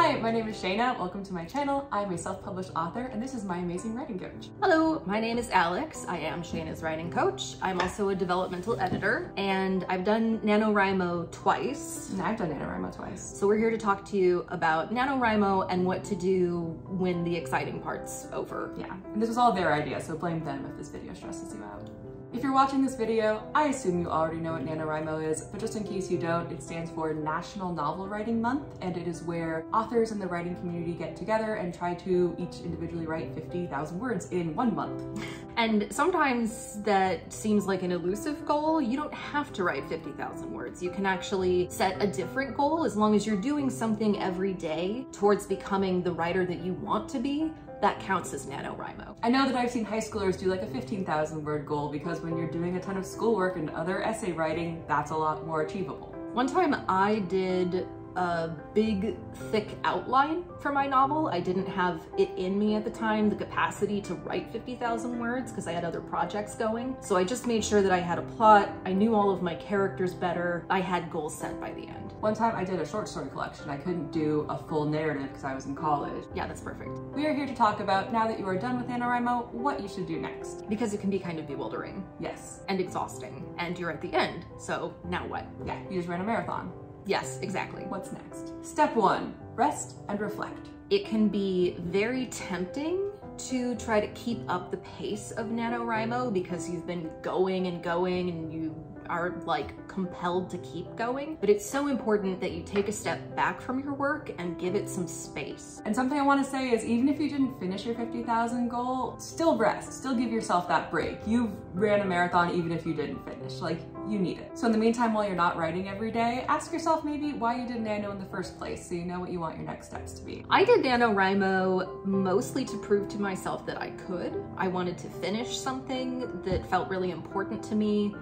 Hi, my name is Shayna. Welcome to my channel. I'm a self-published author, and this is my amazing writing coach. Hello, my name is Alex. I am Shayna's writing coach. I'm also a developmental editor, and I've done NaNoWriMo twice. And I've done NaNoWriMo twice. So we're here to talk to you about NaNoWriMo and what to do when the exciting part's over. Yeah, and this was all their idea, so blame them if this video stresses you out. If you're watching this video, I assume you already know what NaNoWriMo is, but just in case you don't, it stands for National Novel Writing Month, and it is where authors in the writing community get together and try to each individually write 50,000 words in 1 month. And sometimes that seems like an elusive goal. You don't have to write 50,000 words. You can actually set a different goal as long as you're doing something every day towards becoming the writer that you want to be. That counts as NaNoWriMo. I know that I've seen high schoolers do like a 15,000 word goal because when you're doing a ton of schoolwork and other essay writing, that's a lot more achievable. One time I did a big, thick outline for my novel. I didn't have it in me at the time, the capacity to write 50,000 words because I had other projects going. So I just made sure that I had a plot, I knew all of my characters better, I had goals set by the end. One time I did a short story collection. I couldn't do a full narrative because I was in college. Yeah, that's perfect. We are here to talk about, now that you are done with NaNoWriMo, what you should do next. Because it can be kind of bewildering. Yes. And exhausting. And you're at the end, so now what? Yeah, you just ran a marathon. Yes, exactly. What's next? Step 1, rest and reflect. It can be very tempting to try to keep up the pace of NaNoWriMo because you've been going and going and you are like compelled to keep going, but it's so important that you take a step back from your work and give it some space. And something I want to say is even if you didn't finish your 50,000 goal, still rest, still give yourself that break. You've ran a marathon even if you didn't finish, like you need it. So in the meantime, while you're not writing every day, ask yourself maybe why you did Nano in the first place so you know what you want your next steps to be. I did NaNoWriMo mostly to prove to myself that I could. I wanted to finish something that felt really important to me,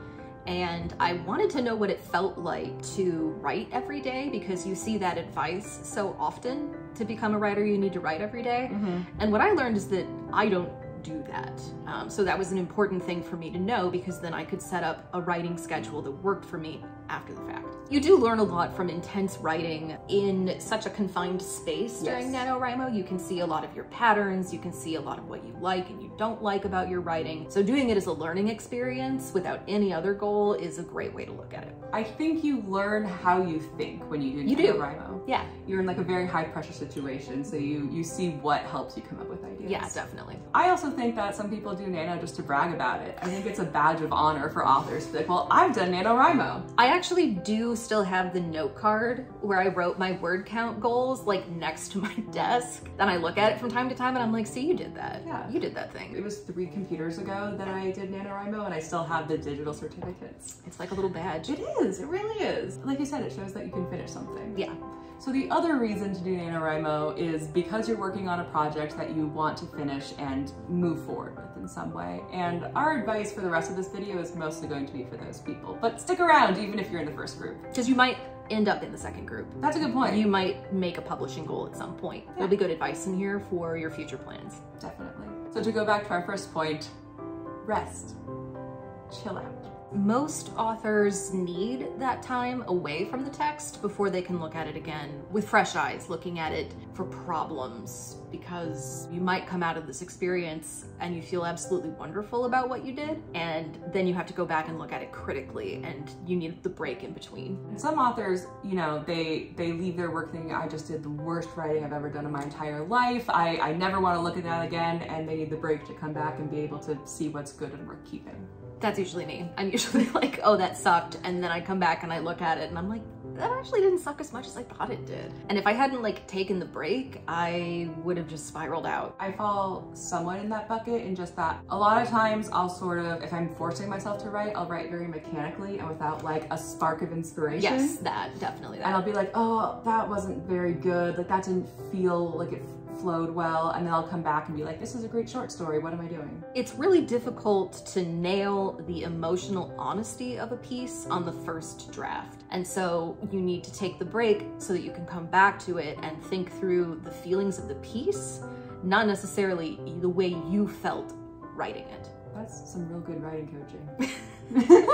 and I wanted to know what it felt like to write every day because you see that advice so often. To become a writer, you need to write every day. And what I learned is that I don't do that. So that was an important thing for me to know because then I could set up a writing schedule that worked for me after the fact. You do learn a lot from intense writing in such a confined space during NaNoWriMo. You can see a lot of your patterns, you can see a lot of what you like and you don't like about your writing. So doing it as a learning experience without any other goal is a great way to look at it. I think you learn how you think when you do NaNoWriMo. Yeah. You're in like a very high pressure situation, so you see what helps you come up with ideas. Yeah, definitely. I also think that some people do Nano just to brag about it. I think it's a badge of honor for authors to be like, well, I've done NaNoWriMo. I actually do still have the note card where I wrote my word count goals like next to my desk. Then I look at it from time to time and I'm like, see, you did that. Yeah. You did that thing. It was 3 computers ago that I did NaNoWriMo and I still have the digital certificates. It's like a little badge. It is, it really is. Like you said, it shows that you can finish something. Yeah. So the other reason to do NaNoWriMo is because you're working on a project that you want to finish and move forward with in some way. And our advice for the rest of this video is mostly going to be for those people. But stick around even if you're in the first group. Because you might end up in the second group. That's a good point. You might make a publishing goal at some point. There'll be good advice in here for your future plans. Definitely. So to go back to our first point, rest, chill out. Most authors need that time away from the text before they can look at it again with fresh eyes, looking at it for problems, because you might come out of this experience and you feel absolutely wonderful about what you did, and then you have to go back and look at it critically, and you need the break in between. And some authors, you know, they leave their work thinking, I just did the worst writing I've ever done in my entire life. I never want to look at that again, and they need the break to come back and be able to see what's good and worth keeping. That's usually me. I'm usually like, oh, that sucked. And then I come back and I look at it and I'm like, that actually didn't suck as much as I thought it did. And if I hadn't like taken the break, I would have just spiraled out. I fall somewhat in that bucket in just that a lot of times I'll sort of, if I'm forcing myself to write, I'll write very mechanically and without like a spark of inspiration. Yes, definitely that. And I'll be like, oh, that wasn't very good. Like that didn't feel like it flowed well, and then I'll come back and be like, this is a great short story, what am I doing? It's really difficult to nail the emotional honesty of a piece on the first draft. And so you need to take the break so that you can come back to it and think through the feelings of the piece, not necessarily the way you felt writing it. That's some real good writing coaching.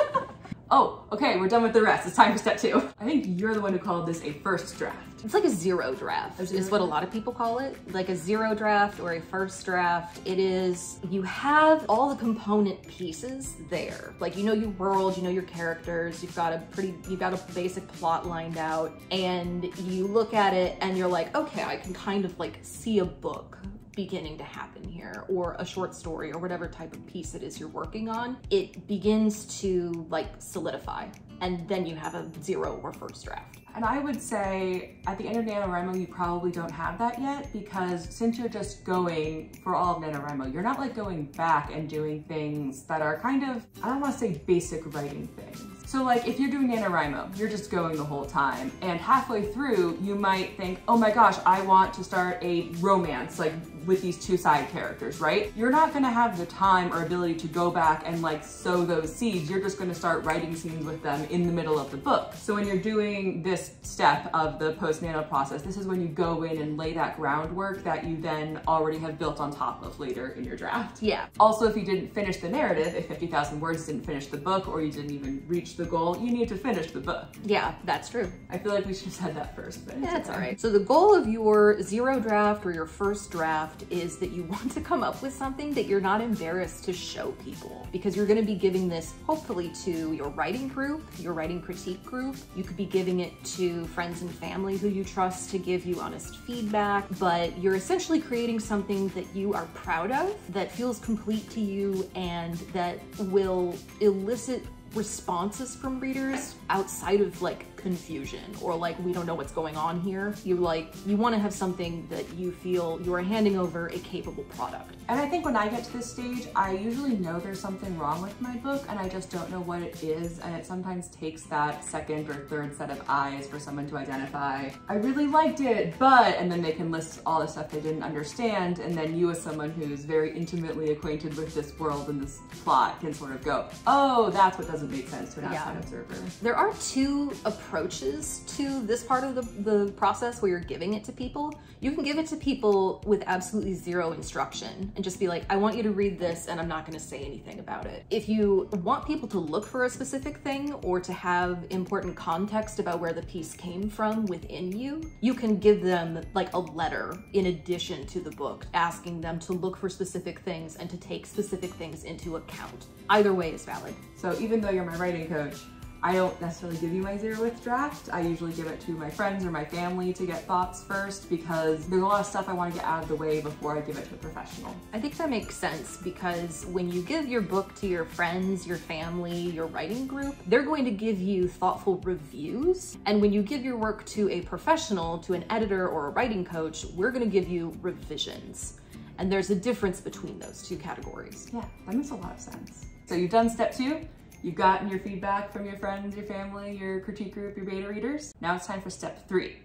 oh, okay, we're done with the rest. It's time for step 2. I think you're the one who called this a first draft. It's like a zero draft is what a lot of people call it. Like a zero draft or a first draft. It is, you have all the component pieces there. Like, you know your world, you know your characters, you've got a basic plot lined out, and you look at it and you're like, okay, I can kind of like see a book beginning to happen here, or a short story, or whatever type of piece it is you're working on. It begins to like solidify, and then you have a zero or first draft. And I would say at the end of NaNoWriMo, you probably don't have that yet, because since you're just going for all of NaNoWriMo, you're not like going back and doing things that are kind of, I don't want to say basic writing things. So like if you're doing NaNoWriMo, you're just going the whole time, and halfway through you might think, oh my gosh, I want to start a romance like with these 2 side characters, right? You're not gonna have the time or ability to go back and like sow those seeds. You're just gonna start writing scenes with them in the middle of the book. So when you're doing this step of the post-nano process, this is when you go in and lay that groundwork that you then already have built on top of later in your draft. Yeah. Also, if you didn't finish the narrative, if 50,000 words didn't finish the book, or you didn't even reach the goal, you need to finish the book. Yeah, that's true. I feel like we should have said that first, but yeah, that's all right. So the goal of your zero draft or your first draft is that you want to come up with something that you're not embarrassed to show people, because you're going to be giving this hopefully to your writing group, your writing critique group. You could be giving it to friends and family who you trust to give you honest feedback, but you're essentially creating something that you are proud of, that feels complete to you, and that will elicit responses from readers outside of like confusion or like, we don't know what's going on here. You want to have something that you feel you are handing over a capable product. And I think when I get to this stage, I usually know there's something wrong with my book, and I just don't know what it is, and it sometimes takes that second or third set of eyes for someone to identify, I really liked it, but, and then they can list all the stuff they didn't understand, and then you as someone who's very intimately acquainted with this world and this plot can sort of go, oh, that's what doesn't make sense to an outside observer. There are 2 approaches to this part of the process where you're giving it to people. You can give it to people with absolutely zero instruction and just be like, I want you to read this and I'm not going to say anything about it. If you want people to look for a specific thing or to have important context about where the piece came from within you, you can give them like a letter in addition to the book, asking them to look for specific things and to take specific things into account. Either way is valid. So even though you're my writing coach, I don't necessarily give you my zero-width draft. I usually give it to my friends or my family to get thoughts first, because there's a lot of stuff I want to get out of the way before I give it to a professional. I think that makes sense, because when you give your book to your friends, your family, your writing group, they're going to give you thoughtful reviews. And when you give your work to a professional, to an editor or a writing coach, we're going to give you revisions. And there's a difference between those 2 categories. Yeah, that makes a lot of sense. So you've done step 2. You've gotten your feedback from your friends, your family, your critique group, your beta readers. Now it's time for step 3,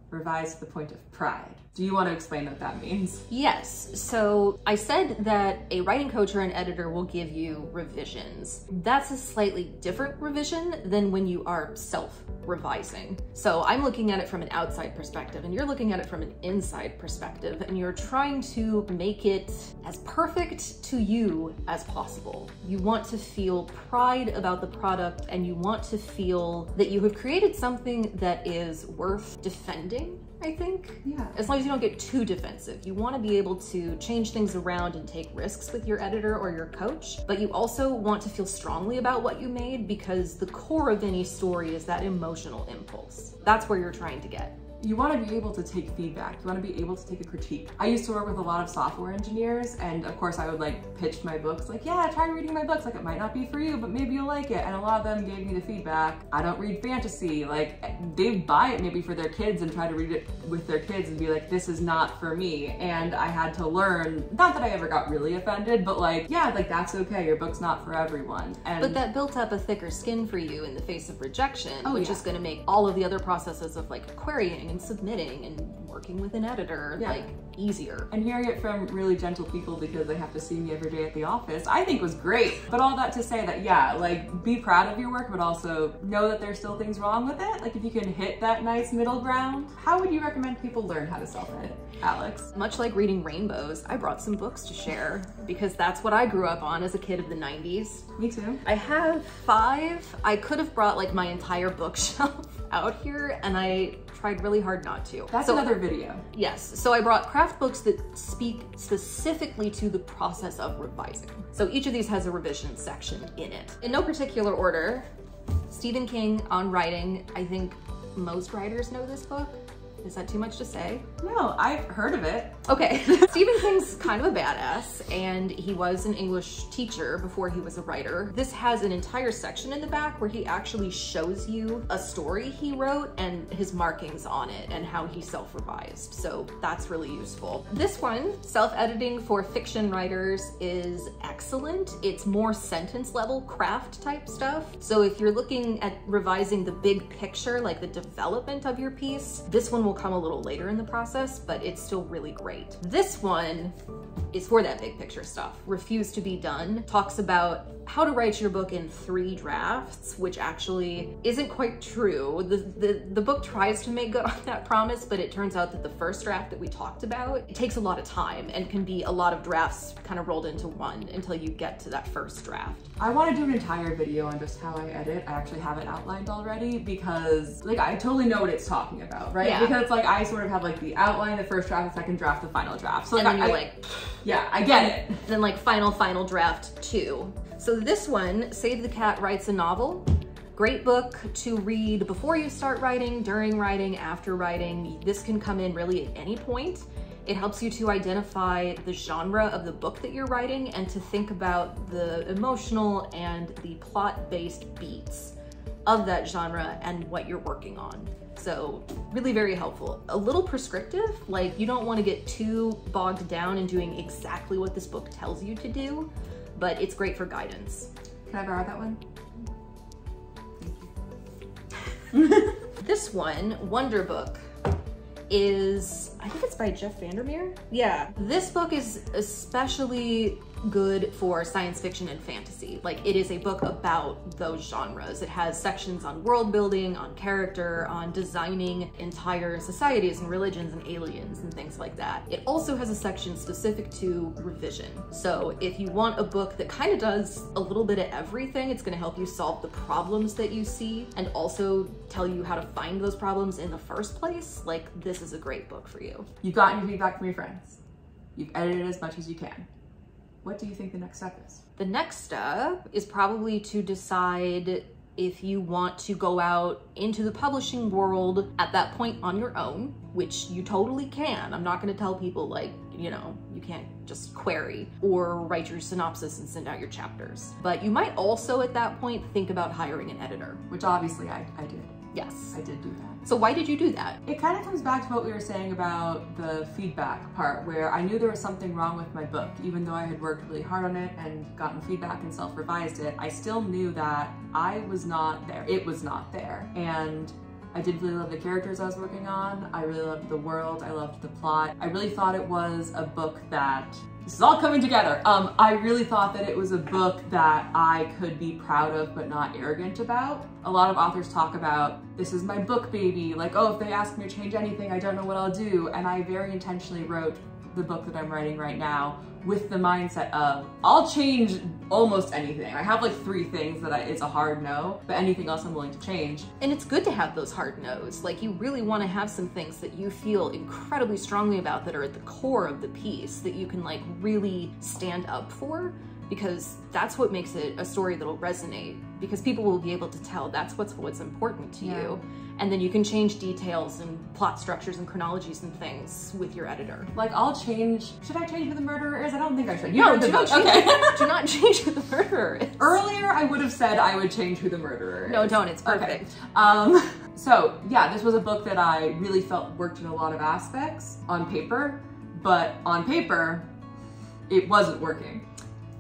revise to the point of pride. Do you want to explain what that means? Yes, so I said that a writing coach or an editor will give you revisions. That's a slightly different revision than when you are self-revising. So I'm looking at it from an outside perspective, and you're looking at it from an inside perspective, and you're trying to make it as perfect to you as possible. You want to feel pride about the product, and you want to feel that you have created something that is worth defending, I think. Yeah. As long as you don't get too defensive. You want to be able to change things around and take risks with your editor or your coach, but you also want to feel strongly about what you made, because the core of any story is that emotional impulse. That's where you're trying to get. You want to be able to take feedback. You want to be able to take a critique. I used to work with a lot of software engineers, and of course I would like pitch my books like, yeah, try reading my books. Like, it might not be for you, but maybe you'll like it. And a lot of them gave me the feedback, I don't read fantasy. Like, they buy it maybe for their kids and try to read it with their kids and be like, this is not for me. And I had to learn, not that I ever got really offended, but like, yeah, like that's okay. Your book's not for everyone. But that built up a thicker skin for you in the face of rejection, which is going to make all of the other processes of like querying writing and submitting and working with an editor, Yeah. like easier. And hearing it from really gentle people because they have to see me every day at the office, I think was great. But all that to say that, yeah, like be proud of your work, but also know that there's still things wrong with it. Like if you can hit that nice middle ground, how would you recommend people learn how to self-edit, Alex? Much like reading rainbows, I brought some books to share because that's what I grew up on as a kid of the 90s. Me too. I have 5. I could have brought like my entire bookshelf out here and I tried really hard not to. That's another video. Yes, so I brought craft books that speak specifically to the process of revising. So each of these has a revision section in it. In no particular order, Stephen King on writing. I think most writers know this book. Is that too much to say? No, I've heard of it. Okay. Stephen King's kind of a badass, and he was an English teacher before he was a writer. This has an entire section in the back where he actually shows you a story he wrote and his markings on it and how he self-revised. So that's really useful. This one, Self-Editing for Fiction Writers, is excellent. It's more sentence level craft type stuff. So if you're looking at revising the big picture, like the development of your piece, this one will come a little later in the process, but it's still really great. This one is for that big picture stuff. Refuse to be Done talks about how to write your book in 3 drafts, which actually isn't quite true. The book tries to make good on that promise, but it turns out that the first draft that we talked about, it takes a lot of time and can be a lot of drafts kind of rolled into one until you get to that first draft. I want to do an entire video on just how I edit. I actually have it outlined already because like I totally know what it's talking about, right? Yeah. Because like I sort of have like the outline, the first draft, the second draft, the final draft. So like, And then you're like, yeah, I get it. then like final draft 2. So this one, Save the Cat Writes a Novel. Great book to read before you start writing, during writing, after writing. This can come in really at any point. It helps you to identify the genre of the book that you're writing and to think about the emotional and the plot-based beats of that genre and what you're working on. So really very helpful. A little prescriptive, like you don't want to get too bogged down in doing exactly what this book tells you to do, but it's great for guidance. Can I borrow that one? This one, Wonder Book, is, I think it's by Jeff Vandermeer? Yeah. This book is especially good for science fiction and fantasy. Like it is a book about those genres. It has sections on world building, on character, on designing entire societies and religions and aliens and things like that. It also has a section specific to revision. So if you want a book that kind of does a little bit of everything, it's going to help you solve the problems that you see and also tell you how to find those problems in the first place. Like this is a great book for you. You've gotten your feedback from your friends. You've edited as much as you can. What do you think the next step is? The next step is probably to decide if you want to go out into the publishing world at that point on your own, which you totally can. I'm not going to tell people like, you know, you can't just query or write your synopsis and send out your chapters. But you might also at that point think about hiring an editor. Which obviously I did. Yes. I did do that. So why did you do that? It kind of comes back to what we were saying about the feedback part, where I knew there was something wrong with my book. Even though I had worked really hard on it and gotten feedback and self-revised it, I still knew that I was not there. It was not there. And I did really love the characters I was working on. I really loved the world. I loved the plot. I really thought it was a book that, this is all coming together. I really thought that it was a book that I could be proud of but not arrogant about. A lot of authors talk about, this is my book baby. Like, oh, if they ask me to change anything, I don't know what I'll do. And I very intentionally wrote the book that I'm writing right now with the mindset of, I'll change almost anything. I have like 3 things that it's a hard no, but anything else I'm willing to change. And it's good to have those hard no's. Like you really want to have some things that you feel incredibly strongly about that are at the core of the piece that you can like really stand up for, because that's what makes it a story that'll resonate, because people will be able to tell that's what's important to you. And then you can change details and plot structures and chronologies and things with your editor. Like I'll change, should I change who the murderer is? I don't think I should. No, do not change, do not change who the murderer is. Earlier I would have said I would change who the murderer is. No, don't, it's perfect. Okay. So yeah, this was a book that I really felt worked in a lot of aspects on paper, but on paper, it wasn't working.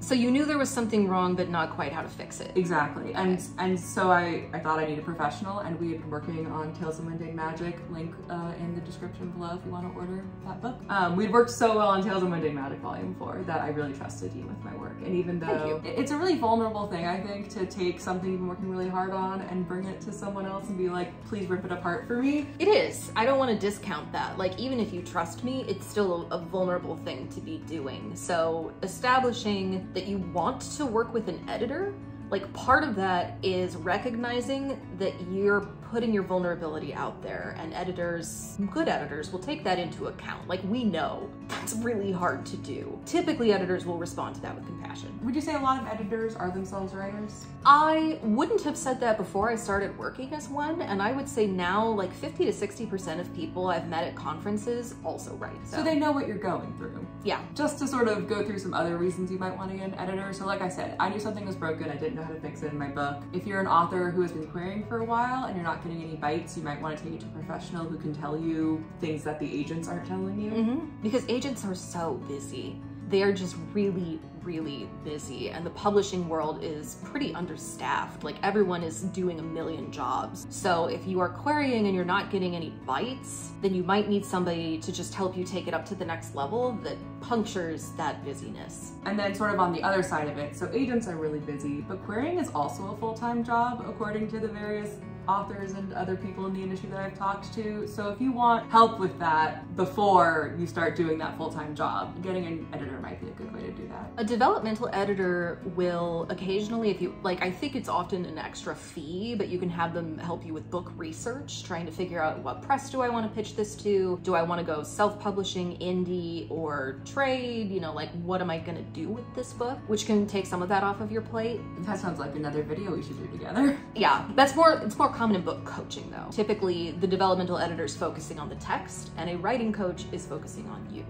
So you knew there was something wrong, but not quite how to fix it. Exactly. Okay. And so I thought I needed a professional, and we had been working on Tales of Mundane Magic, link in the description below if you want to order that book. We'd worked so well on Tales of Mundane Magic Volume 4 that I really trusted you with my work. And even though it's a really vulnerable thing, I think, to take something you've been working really hard on and bring it to someone else and be like, please rip it apart for me. It is. I don't want to discount that. Like, even if you trust me, it's still a vulnerable thing to be doing. So establishing that you want to work with an editor, like, part of that is recognizing that you're putting your vulnerability out there, and editors, good editors, will take that into account. Like, we know that's really hard to do. Typically, editors will respond to that with compassion. Would you say a lot of editors are themselves writers? I wouldn't have said that before I started working as one, and I would say now, like, 50 to 60% of people I've met at conferences also write. So they know what you're going through. Yeah. Just to sort of go through some other reasons you might want to get an editor. So like I said, I knew something was broken. I didn't know how to fix it in my book. If you're an author who has been querying for a while and you're not getting any bites, you might want to take it to a professional who can tell you things that the agents aren't telling you. Because agents are so busy. They are just really, really busy, and the publishing world is pretty understaffed. Like, everyone is doing a million jobs. So if you are querying and you're not getting any bites, then you might need somebody to just help you take it up to the next level that punctures that busyness. And then sort of on the other side of it, so agents are really busy, but querying is also a full-time job according to the various authors and other people in the industry that I've talked to. So if you want help with that before you start doing that full-time job, getting an editor might be a good way to do that. A developmental editor will occasionally, if you like, I think it's often an extra fee, but you can have them help you with book research, trying to figure out what press do I want to pitch this to? Do I want to go self-publishing, indie, or trade? You know, like, what am I going to do with this book? Which can take some of that off of your plate. That sounds like another video we should do together. Yeah, it's more common in book coaching though. Typically, the developmental editor is focusing on the text, and a writing coach is focusing on you.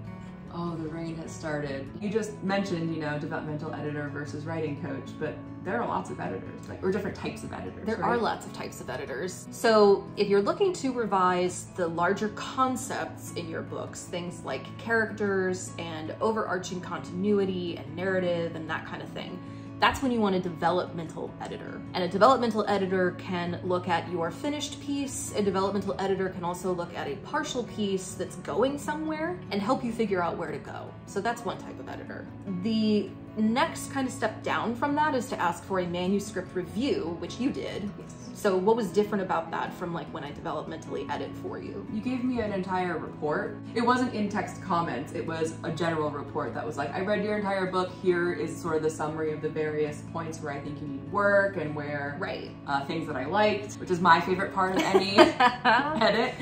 Oh, the rain has started. You just mentioned, you know, developmental editor versus writing coach, but there are lots of editors, like, or different types of editors. There are lots of types of editors. So if you're looking to revise the larger concepts in your books, things like characters and overarching continuity and narrative and that kind of thing, that's when you want a developmental editor. And a developmental editor can look at your finished piece. A developmental editor can also look at a partial piece that's going somewhere and help you figure out where to go. So that's one type of editor. The next kind of step down from that is to ask for a manuscript review, which you did. Yes. So what was different about that from, like, when I developmentally edit for you? You gave me an entire report. It wasn't in-text comments, it was a general report that was like, I read your entire book, here is sort of the summary of the various points where I think you need work and where things that I liked, which is my favorite part of any edit.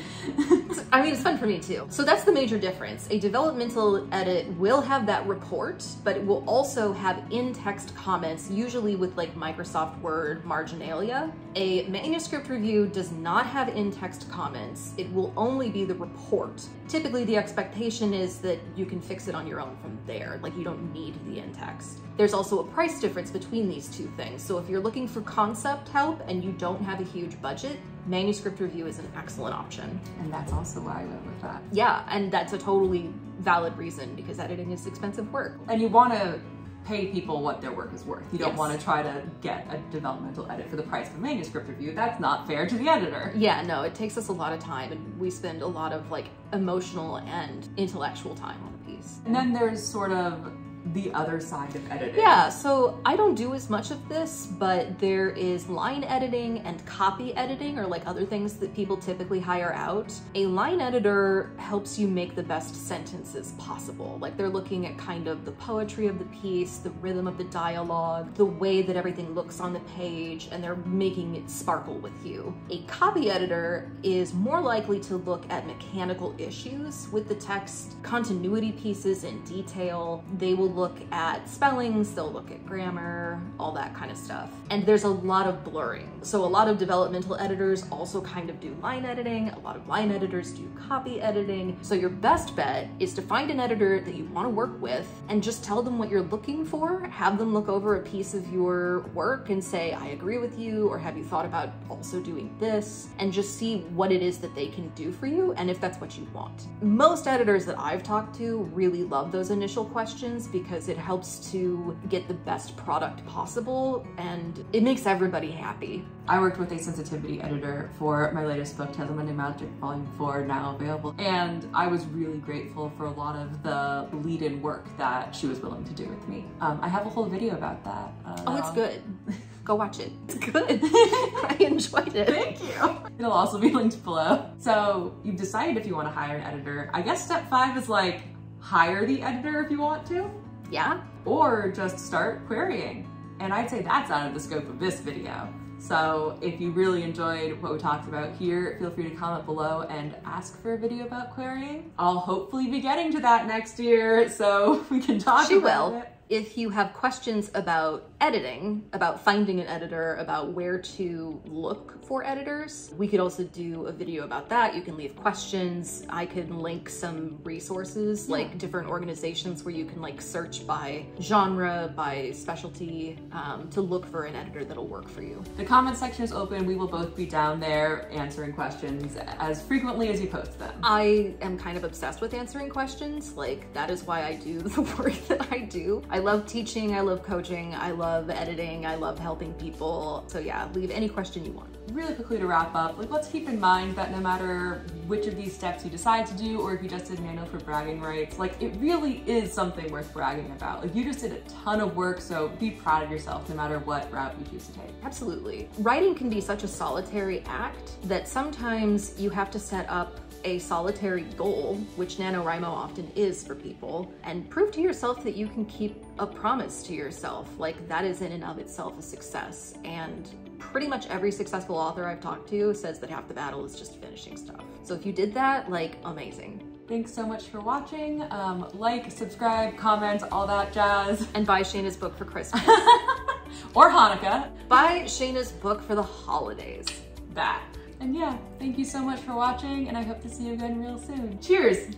I mean, it's fun for me too. So that's the major difference. A developmental edit will have that report, but it will also have in-text comments, usually with, like, Microsoft Word marginalia. A manuscript review does not have in-text comments. It will only be the report. Typically, the expectation is that you can fix it on your own from there. Like, you don't need the in-text. There's also a price difference between these two things. So if you're looking for concept help and you don't have a huge budget, manuscript review is an excellent option. And that's also why I went with that. Yeah, and that's a totally valid reason, because editing is expensive work. And you want to pay people what their work is worth. You don't want to try to get a developmental edit for the price of a manuscript review. That's not fair to the editor. Yeah, no, it takes us a lot of time, and we spend a lot of, like, emotional and intellectual time on the piece. And then there's sort of the other side of editing. Yeah, so I don't do as much of this, but there is line editing and copy editing, or like other things that people typically hire out. A line editor helps you make the best sentences possible. Like, they're looking at kind of the poetry of the piece, the rhythm of the dialogue, the way that everything looks on the page, and they're making it sparkle with you. A copy editor is more likely to look at mechanical issues with the text, continuity pieces in detail. They will look at spellings, they'll look at grammar, all that kind of stuff. And there's a lot of blurring. So a lot of developmental editors also kind of do line editing, a lot of line editors do copy editing. So your best bet is to find an editor that you want to work with and just tell them what you're looking for, have them look over a piece of your work and say, I agree with you, or have you thought about also doing this, and just see what it is that they can do for you and if that's what you want. Most editors that I've talked to really love those initial questions because because it helps to get the best product possible and it makes everybody happy. I worked with a sensitivity editor for my latest book, Tales of Mundane Magic Volume 4, now available, and I was really grateful for a lot of the lead-in work that she was willing to do with me. I have a whole video about that. Oh, it's good. Go watch it. It's good. I enjoyed it. Thank you. It'll also be linked below. So you've decided if you want to hire an editor. I guess step 5 is like, hire the editor if you want to. Yeah. Or just start querying. And I'd say that's out of the scope of this video. So if you really enjoyed what we talked about here, feel free to comment below and ask for a video about querying. I'll hopefully be getting to that next year so we can talk about it. If you have questions about editing, about finding an editor, about where to look for editors, we could also do a video about that. You can leave questions. I can link some resources, like different organizations where you can like search by genre, by specialty, to look for an editor that'll work for you. The comment section is open. We will both be down there answering questions as frequently as you post them. I am kind of obsessed with answering questions. Like, that is why I do the work that I do. I love teaching, I love coaching, I love editing, I love helping people. So yeah, leave any question you want. Really quickly to wrap up, like, let's keep in mind that no matter which of these steps you decide to do, or if you just did Nano for bragging rights, like, it really is something worth bragging about. Like, you just did a ton of work, so be proud of yourself no matter what route you choose to take. Absolutely. Writing can be such a solitary act that sometimes you have to set up a solitary goal, which NaNoWriMo often is for people, and prove to yourself that you can keep a promise to yourself. Like, that is in and of itself a success. And pretty much every successful author I've talked to says that half the battle is just finishing stuff. So if you did that, like, amazing. Thanks so much for watching. Like, subscribe, comment, all that jazz. And buy Shayna's book for Christmas. Or Hanukkah. Buy Shayna's book for the holidays. That. And yeah, thank you so much for watching, and I hope to see you again real soon. Cheers!